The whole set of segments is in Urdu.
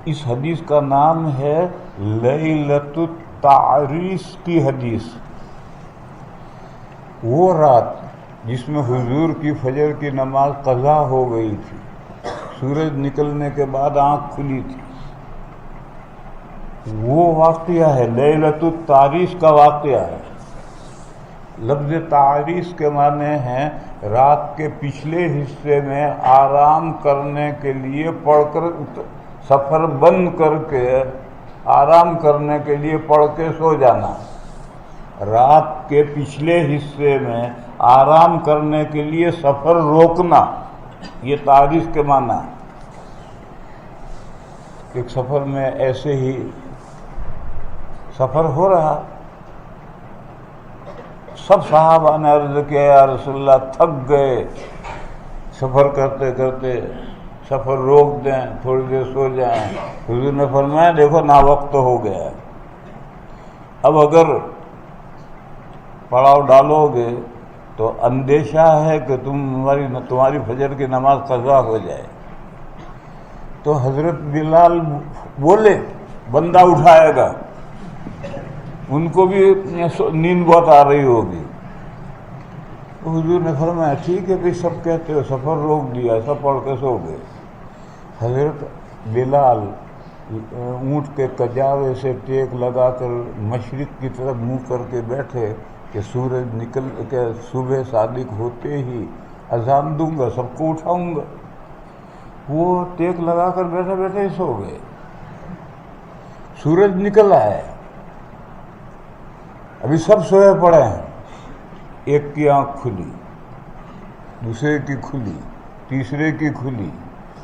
اس حدیث کا نام ہے لیلۃ التعریس کی حدیث. وہ رات جس میں حضور کی فجر کی نماز قضا ہو گئی تھی، سورج نکلنے کے بعد آنکھ کھلی تھی، وہ واقعہ ہے، لیلۃ التعریس کا واقعہ ہے. لفظ تعریس کے معنی ہیں رات کے پچھلے حصے میں آرام کرنے کے لیے پڑھ کر، سفر بند کر کے آرام کرنے کے لیے پڑھ کے سو جانا. رات کے پچھلے حصے میں آرام کرنے کے لیے سفر روکنا، یہ تعریف کے معنی ہے. ایک سفر میں ایسے ہی سفر ہو رہا، سب صحابہ نے عرض کیا یا رسول اللہ تھک گئے سفر کرتے کرتے، سفر روک دیں، تھوڑی دیر سو جائیں. حضور نے فرمایا دیکھو نا وقت ہو گیا ہے، اب اگر پڑاؤ ڈالو گے تو اندیشہ ہے کہ تمہاری فجر کی نماز قضا ہو جائے. تو حضرت بلال بولے بندہ اٹھائے گا، ان کو بھی نیند بہت آ رہی ہوگی. حضور نے فرمایا ٹھیک ہے، پھر سب کہتے ہو، سفر روک دیا، سب پڑھ کے سو گئے. حضرت بلال اونٹ کے کجاوے سے ٹیک لگا کر مشرق کی طرف منہ کر کے بیٹھے کہ سورج نکل کے صبح صادق ہوتے ہی اذان دوں گا، سب کو اٹھاؤں گا. وہ ٹیک لگا کر بیٹھے بیٹھے ہی سو گئے. سورج نکل آئے، ابھی سب سوئے پڑے ہیں. ایک کی آنکھ کھلی، دوسرے کی کھلی، تیسرے کی کھلی،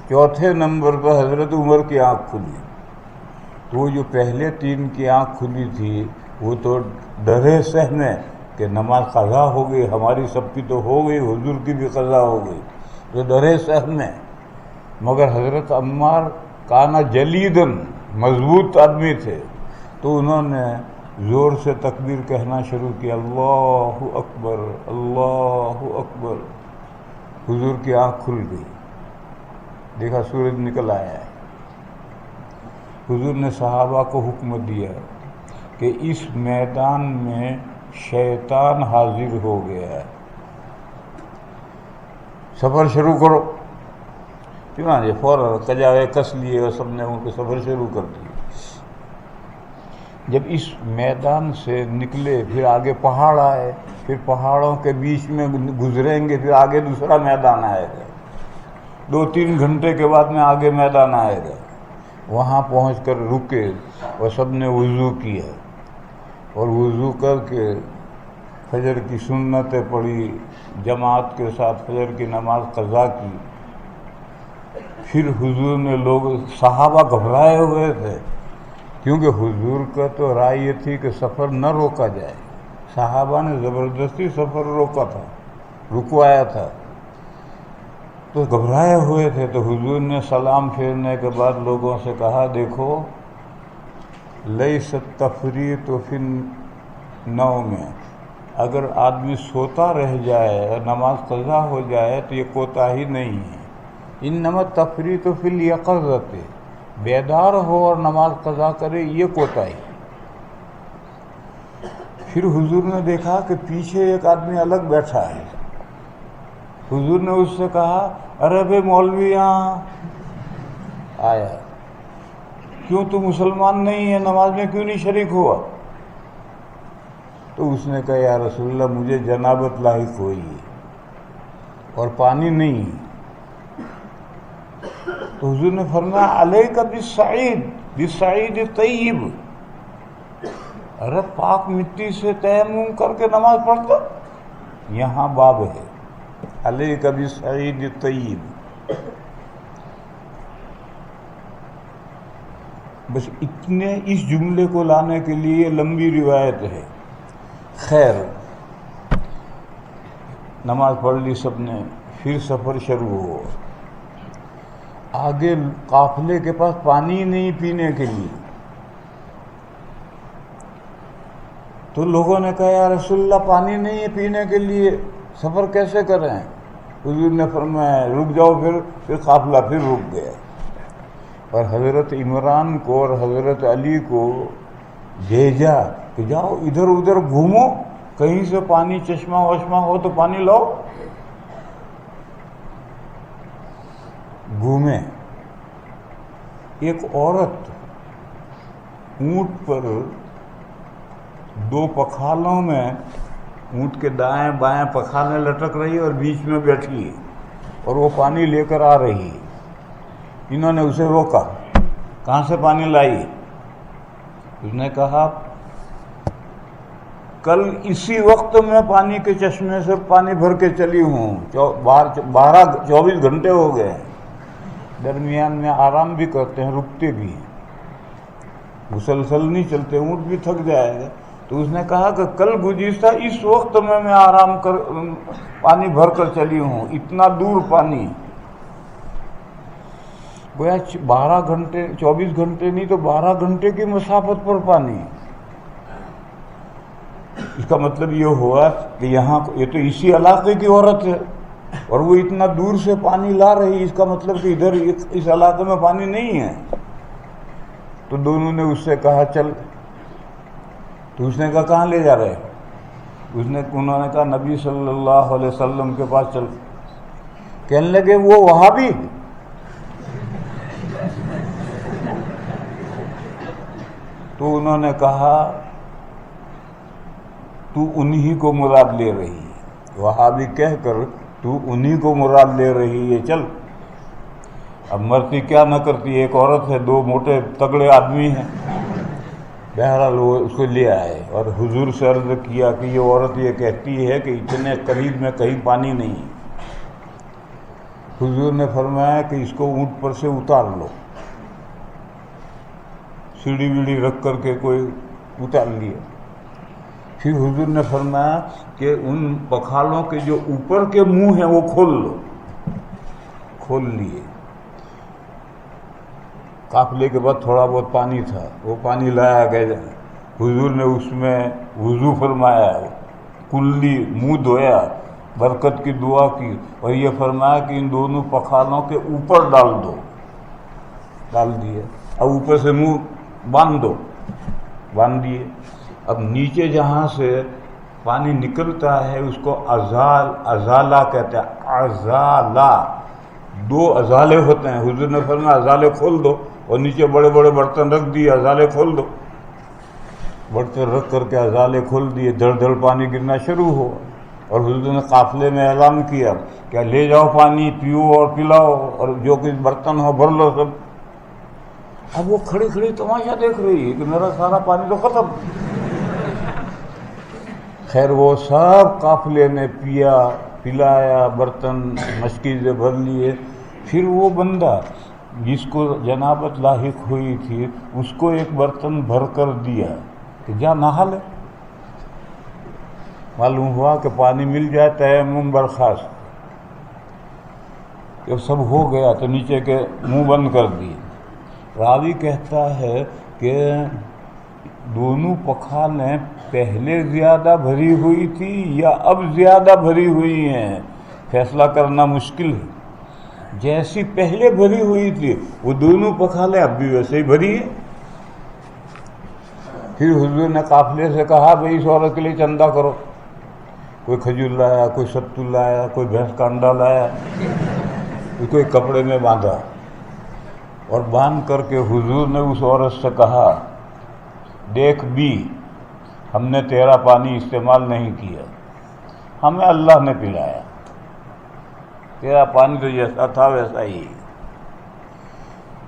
چوتھے نمبر پر حضرت عمر کی آنکھ کھلی. تو وہ جو پہلے تین کی آنکھ کھلی تھی وہ تو ڈرے سہمے کہ نماز قضا ہو گئی، ہماری سب کی تو ہو گئی، حضور کی بھی قضا ہو گئی، تو ڈرے سہمے. مگر حضرت عمار کانا جلیدن، مضبوط آدمی تھے، تو انہوں نے زور سے تکبیر کہنا شروع کیا، اللہ اکبر اللہ اکبر. حضور کی آنکھ کھل گئی، دیکھا سورج نکل آیا ہے. حضور نے صحابہ کو حکم دیا کہ اس میدان میں شیطان حاضر ہو گیا ہے، سفر شروع کرو. چنانچہ فوراً کجاوے کس لیے اور سب نے ان کو سفر شروع کر دیا. جب اس میدان سے نکلے پھر آگے پہاڑ آئے، پھر پہاڑوں کے بیچ میں گزریں گے، پھر آگے دوسرا میدان آئے گا. 2-3 گھنٹے کے بعد میں آگے میدان آئے گا. وہاں پہنچ کر رکے اور سب نے وضو کیا، اور وضو کر کے فجر کی سنتیں پڑھی، جماعت کے ساتھ فجر کی نماز قضا کی. پھر حضور نے صحابہ گھبرائے ہوئے تھے کیونکہ حضور کا تو رائے یہ تھی کہ سفر نہ روکا جائے. صحابہ نے زبردستی سفر روکا تھا، رکوایا تھا، تو گھبرائے ہوئے تھے. تو حضور نے سلام پھیرنے کے بعد لوگوں سے کہا دیکھو لیس التفریط فی النوم، اگر آدمی سوتا رہ جائے اور نماز قضا ہو جائے تو یہ کوتاہی نہیں ہے. انما التفریط فی الیقظۃ، بیدار ہو اور نماز قضا کرے یہ کوتاہی. پھر حضور نے دیکھا کہ پیچھے ایک آدمی الگ بیٹھا ہے. حضور نے اس سے کہا ارے بھائی مولوی یہاں آیا، کیوں تو مسلمان نہیں ہے، نماز میں کیوں نہیں شریک ہوا؟ تو اس نے کہا یا رسول اللہ مجھے جنابت لاحق ہوئی ہے اور پانی نہیں ہے. تو حضور نے فرمایا علیک بالصعید، بالصعید طیب، ارے پاک مٹی سے تیمم کر کے نماز پڑھتا. یہاں باب ہے علیک بالصعید طیب. بس اتنے اس جملے کو لانے کے لیے لمبی روایت ہے. خیر، نماز پڑھ لی سب نے، پھر سفر شروع ہوا. آگے قافلے کے پاس پانی نہیں پینے کے لیے. تو لوگوں نے کہا یا رسول اللہ پانی نہیں ہے پینے کے لیے، سفر کیسے کریں؟ حضور نے فرمایا رک جاؤ. پھر قافلہ پھر رک گیا. اور حضرت عمران کو اور حضرت علی کو بھیجا کہ جاؤ ادھر ادھر گھومو، کہیں سے پانی چشمہ وشمہ ہو تو پانی لاؤ۔ گھومے، ایک عورت اونٹ پر دو پکھالوں میں، اونٹ کے دائیں بائیں پکھالیں لٹک رہی اور بیچ میں بیٹھی اور وہ پانی لے کر آ رہی۔ انہوں نے اسے روکا، کہاں سے پانی لائی؟ اس نے کہا کل اسی وقت میں پانی کے چشمے سے پانی بھر کے چلی ہوں، 24 گھنٹے ہو گئے، درمیان میں آرام بھی کرتے ہیں، رکتے بھی ہیں، مسلسل نہیں چلتے، اونٹ بھی تھک جائے گا۔ تو اس نے کہا کہ کل گزشتہ اس وقت میں آرام کر پانی بھر کر چلی ہوں، اتنا دور پانی، گویا 24 گھنٹے نہیں تو 12 گھنٹے کی مسافت پر پانی۔ اس کا مطلب یہ ہوا کہ یہاں یہ تو اسی علاقے کی عورت ہے اور وہ اتنا دور سے پانی لا رہی، اس کا مطلب کہ ادھر اس علاقے میں پانی نہیں ہے۔ تو دونوں نے اس سے کہا چل، تو اس نے کہا کہاں لے جا رہے؟ انہوں نے کہا نبی صلی اللہ علیہ وسلم کے پاس چل۔ کہنے لگے وہ وہاں بھی؟ تو انہوں نے کہا تو انہی کو مراد لے رہی ہے، وہابی کہہ کر تو انہی کو مراد لے رہی ہے، چل۔ اب مرتی کیا نہ کرتی، ایک عورت ہے، دو موٹے تگڑے آدمی ہیں، بہرحال وہ اس کو لے آئے اور حضور سے عرض کیا کہ یہ عورت یہ کہتی ہے کہ اتنے قریب میں کہیں پانی نہیں۔ حضور نے فرمایا کہ اس کو اونٹ پر سے اتار لو، سیڑھی ویڑھی رکھ کر کے کوئی اتار لیا۔ پھر حضور نے فرمایا کہ ان پکھالوں کے جو اوپر کے منہ ہیں وہ کھول لو، کھول لیے۔ قافلے کے بعد تھوڑا بہت پانی تھا، وہ پانی لایا گیا، حضور نے اس میں وضو فرمایا، کلی منہ دھویا، برکت کی دعا کی اور یہ فرمایا کہ ان دونوں پکھالوں کے اوپر ڈال دو، ڈال دیے، اب اوپر سے منہ باندھ دو، باندھ دیے۔ اب نیچے جہاں سے پانی نکلتا ہے اس کو ازالہ کہتے ہیں، ازالہ، دو ازالے ہوتے ہیں، حضور نے فرمایا ازالے کھول دو، اور نیچے بڑے بڑے برتن رکھ دیے، ازالے کھول دو، برتن رکھ کر کے ازالے کھول دیے، دھڑ دھڑ پانی گرنا شروع ہوا۔ اور حضور نے قافلے میں اعلان کیا کہ لے جاؤ پانی، پیو اور پلاؤ، اور جو کچھ برتن ہو بھر لو سب۔ اب وہ کھڑی کھڑی تماشا دیکھ رہی ہے کہ میرا سارا پانی تو ختم۔ خیر وہ سب قافلے نے پیا، پلایا، برتن مشکی سے بھر لیے۔ پھر وہ بندہ جس کو جنابت لاحق ہوئی تھی اس کو ایک برتن بھر کر دیا کہ جا نہا لے۔ معلوم ہوا کہ پانی مل جائے، تیمم برخاست، جب سب ہو گیا تو نیچے کے منہ بند کر دیے۔ راوی کہتا ہے کہ دونوں پکھالیں پہلے زیادہ بھری ہوئی تھی یا اب زیادہ بھری ہوئی ہیں، فیصلہ کرنا مشکل ہے۔ جیسی پہلے بھری ہوئی تھی وہ دونوں پکھالیں اب بھی ویسے ہی بھری ہیں۔ پھر حضور نے قافلے سے کہا بھئی اس عورت کے لیے چندہ کرو، کوئی کھجور لایا، کوئی ستو لایا، کوئی بھینس کا انڈا لایا، کوئی کپڑے میں باندھا، اور باندھ کر کے حضور نے اس عورت سے کہا دیکھ بھی ہم نے تیرا پانی استعمال نہیں کیا، ہمیں اللہ نے پلایا، تیرا پانی تو جیسا تھا ویسا ہی۔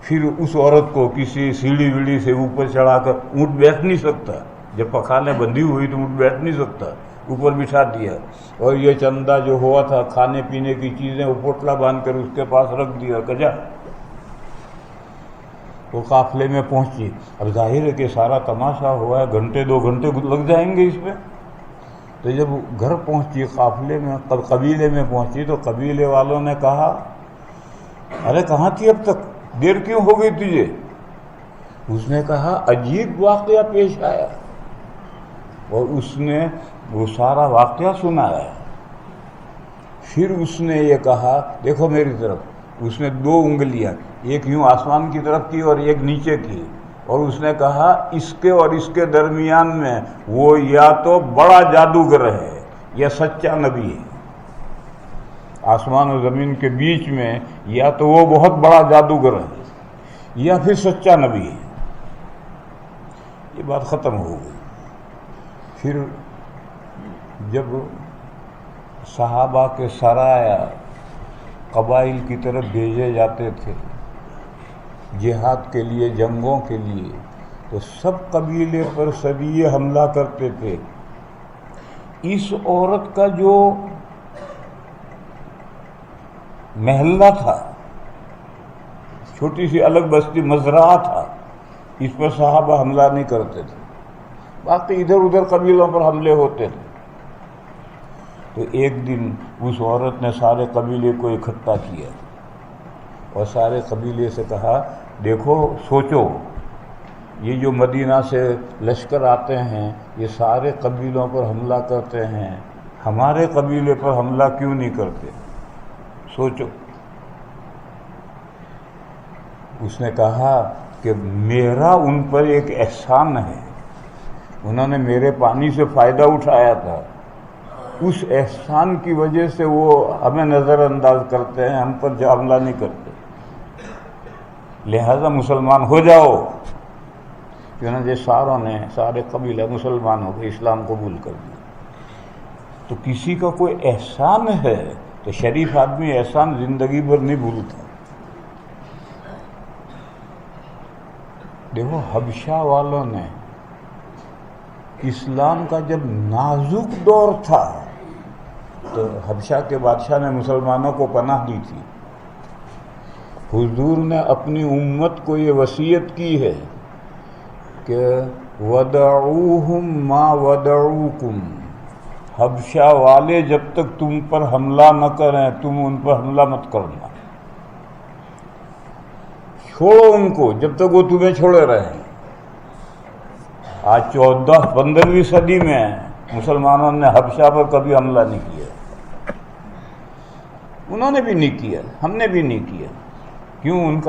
پھر اس عورت کو کسی سیڑھی ویڑھی سے اوپر چڑھا کر، اونٹ بیٹھ نہیں سکتا، جب پکھالیں بندھی ہوئی تو اونٹ بیٹھ نہیں سکتا، اوپر بٹھا دیا، اور یہ چندہ جو ہوا تھا کھانے پینے کی چیزیں وہ پوٹلا باندھ کر اس کے پاس رکھ دیا، کجا وہ قافلے میں پہنچی۔ اب ظاہر ہے کہ سارا تماشا ہوا ہے، گھنٹے 2 گھنٹے لگ جائیں گے اس میں۔ تو جب گھر پہنچی، قافلے میں قبیلے میں پہنچی تو قبیلے والوں نے کہا ارے کہاں تھی اب تک، دیر کیوں ہو گئی تجھے؟ اس نے کہا عجیب واقعہ پیش آیا، اور اس نے وہ سارا واقعہ سنایا۔ پھر اس نے یہ کہا دیکھو میری طرف، اس نے 2 انگلیاں، ایک یوں آسمان کی طرف کی اور ایک نیچے کی، اور اس نے کہا اس کے اور اس کے درمیان میں وہ یا تو بڑا جادوگر ہے یا سچا نبی ہے۔ آسمان اور زمین کے بیچ میں یا تو وہ بہت بڑا جادوگر ہے یا پھر سچا نبی ہے۔ یہ بات ختم ہو گئی۔ پھر جب صحابہ کے سرایا قبائل کی طرف بھیجے جاتے تھے جہاد کے لیے، جنگوں کے لیے، تو سب قبیلے پر سریے حملہ کرتے تھے۔ اس عورت کا جو محلہ تھا، چھوٹی سی الگ بستی مزرعہ تھا، اس پر صحابہ حملہ نہیں کرتے تھے، باقی ادھر ادھر قبیلوں پر حملے ہوتے تھے۔ تو ایک دن اس عورت نے سارے قبیلے کو اکٹھا کیا اور سارے قبیلے سے کہا دیکھو سوچو، یہ جو مدینہ سے لشکر آتے ہیں یہ سارے قبیلوں پر حملہ کرتے ہیں، ہمارے قبیلے پر حملہ کیوں نہیں کرتے؟ سوچو۔ اس نے کہا کہ میرا ان پر ایک احسان ہے، انہوں نے میرے پانی سے فائدہ اٹھایا تھا، اس احسان کی وجہ سے وہ ہمیں نظر انداز کرتے ہیں، ہم پر جو حملہ نہیں کرتے، لہذا مسلمان ہو جاؤ۔ چنانچہ سارے قبیلے مسلمان ہو کے اسلام قبول کر دیا۔ تو کسی کا کوئی احسان ہے تو شریف آدمی احسان زندگی بھر نہیں بھولتا۔ دیکھو حبشہ والوں نے اسلام کا جب نازک دور تھا تو حبشہ کے بادشاہ نے مسلمانوں کو پناہ دی تھی۔ حضور نے اپنی امت کو یہ وصیت کی ہے کہ وَدَعُوهُمْ مَا وَدَعُوكُمْ، حبشہ والے جب تک تم پر حملہ نہ کریں تم ان پر حملہ مت کرنا، چھوڑو ان کو جب تک وہ تمہیں چھوڑے رہیں۔ آج 14-15ویں صدی میں مسلمانوں نے حبشہ پر کبھی حملہ نہیں کیا، انہوں نے بھی نہیں کیا، ہم نے بھی نہیں کیا۔ کیوں؟ ان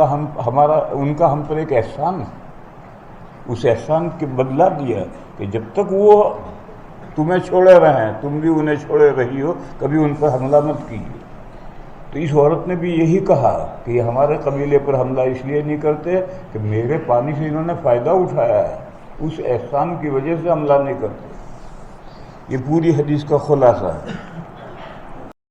کا ہم پر ایک احسان ہے، اس احسان کے بدلہ دیا کہ جب تک وہ تمہیں چھوڑے رہیں تم بھی انہیں چھوڑے رہی ہو، کبھی ان پر حملہ مت کیجیے۔ تو اس عورت نے بھی یہی کہا کہ یہ ہمارے قبیلے پر حملہ اس لیے نہیں کرتے کہ میرے پانی سے انہوں نے فائدہ اٹھایا ہے، اس احسان کی وجہ سے حملہ نہیں کرتے۔ یہ پوری حدیث کا خلاصہ ہے۔